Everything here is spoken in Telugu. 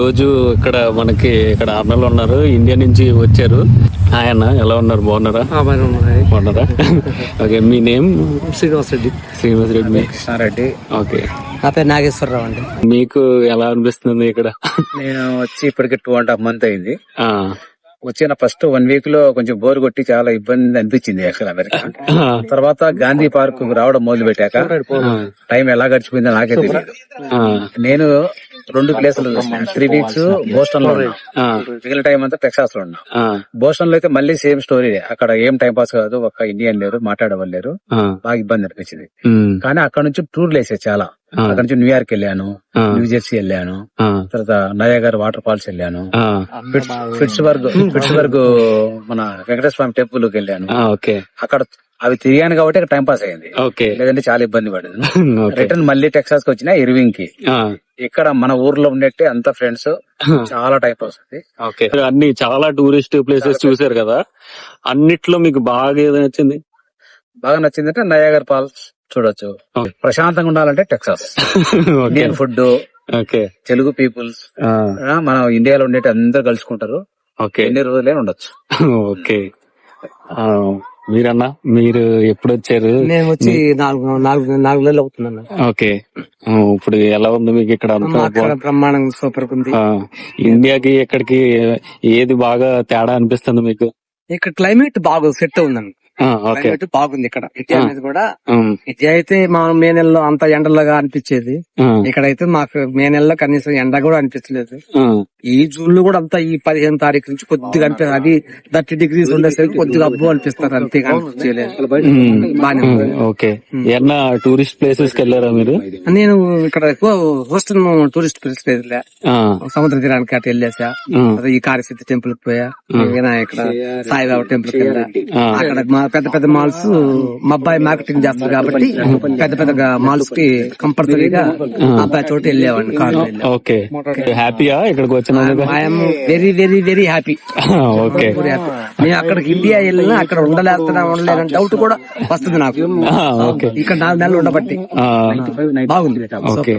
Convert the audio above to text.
రోజు మనకి ఇక్కడ ఆర్నల్ ఉన్నారు, ఇండియా నుంచి వచ్చారు. ఆయన ఎలా ఉన్నారు? బాగున్నారా? బాగున్నారా? ఓకే, మీ నేమ్? శ్రీనివాస్ రెడ్డి. శ్రీనివాస్ రెడ్డి. మీ కృష్ణారెడ్డి. ఓకే, నా పేరు నాగేశ్వరరావు అండి. మీకు ఎలా అనిపిస్తుంది ఇక్కడ? నేను వచ్చి ఇప్పటికి 2.5 months అయింది. ఆ, వచ్చిన ఫస్ట్ 1 week లో కొంచెం బోర్ కొట్టి చాలా ఇబ్బంది అనిపించింది యాక్చువల్ అమెరికా. తర్వాత గాంధీ పార్క్ రావడం మొదలు పెట్టాక టైం ఎలా గడిచిపోయిందో నాకే తెలియదు. నేను 2 ప్లేసులు 3 weeks బోస్టన్ లో ఉన్నా, మిగిలిన టైం అంతా టెక్సాస్ లో ఉన్నా. బోస్టన్ లో అయితే మళ్ళీ సేమ్ స్టోరీ. అక్కడ ఏం టైం పాస్ కాదు, ఒక ఇండియన్ లేరు, మాట్లాడేవాళ్ళు లేరు, బాగా ఇబ్బంది అనిపించింది. కానీ అక్కడ నుంచి టూర్లు వేసాయి చాలా. అక్కడ నుంచి న్యూయార్క్ వెళ్ళాను, న్యూ జెర్సీ వెళ్ళాను, తర్వాత నయాగర్ వాటర్ ఫాల్స్ వెళ్ళాను, ఫిట్స్బర్గ్ మన వెంకటేశ్వర స్వామి టెంపుల్ కి వెళ్ళాను. అక్కడ అవి తిరిగాను కాబట్టి అక్కడ టైం పాస్ అయింది, లేదంటే చాలా ఇబ్బంది పడింది. రిటర్న్ మళ్ళీ టెక్సాస్ కి వచ్చిన ఇర్వింగ్ కి. ఇక్కడ మన ఊర్లో ఉండేట్టే అంత ఫ్రెండ్స్, చాలా టైం పాస్ అవుతుంది. అన్ని చాలా టూరిస్ట్ ప్లేసెస్ చూసారు కదా, అన్నిట్లో మీకు బాగా ఏది నచ్చింది? బాగా నచ్చిందంటే నయాగర్ ఫాల్స్ చూడొచ్చు. ప్రశాంతంగా ఉండాలంటే Texas. Indian food, Telugu peoples, మన ఇండియాలో ఉండేటి అందరు కలుసుకుంటారు. ఎన్ని రోజులే ఉండొచ్చు. ఓకే, మీరన్నా మీరు ఎప్పుడు వచ్చారు? నేను వచ్చి 4 నెలలు అవుతుందన్న. ఓకే, ఇప్పుడు ఎలా ఉంది మీకు ఇక్కడ? బ్రహ్మాండంగా సూపర్ ఉంది. ఇండియాకి ఎక్కడికి ఏది బాగా తేడా అనిపిస్తుంది మీకు? ఇక్కడ క్లైమేట్ బాగా సెట్ అవుందండి. క్లైమేట్ బాగుంది ఇక్కడ. ఇండియా అనేది కూడా, ఇండియా అయితే మా మే నెలలో అంత ఎండలాగా అనిపించేది, ఇక్కడైతే మాకు మే నెలలో కనీసం ఎండ కూడా అనిపించలేదు. ఈ జూన్ లో కూడా అంతా ఈ 15వ తారీఖు నుంచి కొద్దిగా అనిపిస్తుంది. అది 30 degrees ఉండేసరికి కొద్దిగా అబ్బు అనిపిస్తారు, అంతే అనిపించలేదు. బానే ఉంది. ఓకే, ఏమన్నా టూరిస్ట్ ప్లేసెస్ కి వెళ్ళారా మీరు? నేను ఇక్కడ ఎక్కువ హోస్టల్ టూరిస్ట్ ప్లేస్ వెళ్ళా, సముద్ర తీరానికి అటు వెళ్ళేసా. ఈ కారసిద్ధి టెంపుల్ కి పోయా, ఇక్కడ సాయిబాబా టెంపుల్ కి వెళ్ళా. అక్కడ పెద్ద పెద్ద మాల్స్ మా అబ్బాయి మార్కెటింగ్ చేస్తారు కాబట్టి పెద్ద పెద్ద మాల్స్ కి కంపల్సరీగా అబ్బాయి చోటు వెళ్ళేవాడిని కారు. ఓకే, హ్యాపీయా ఇక్కడికి వచ్చినందుకు? I'm very very very happy. Okay, నేను అక్కడికి ఇండియా వెళ్ళినా అక్కడ ఉండలేదని డౌట్ కూడా వస్తుంది నాకు. ఇక్కడ 4 నెలలు ఉండబట్టి బాగుంది. ఓకే.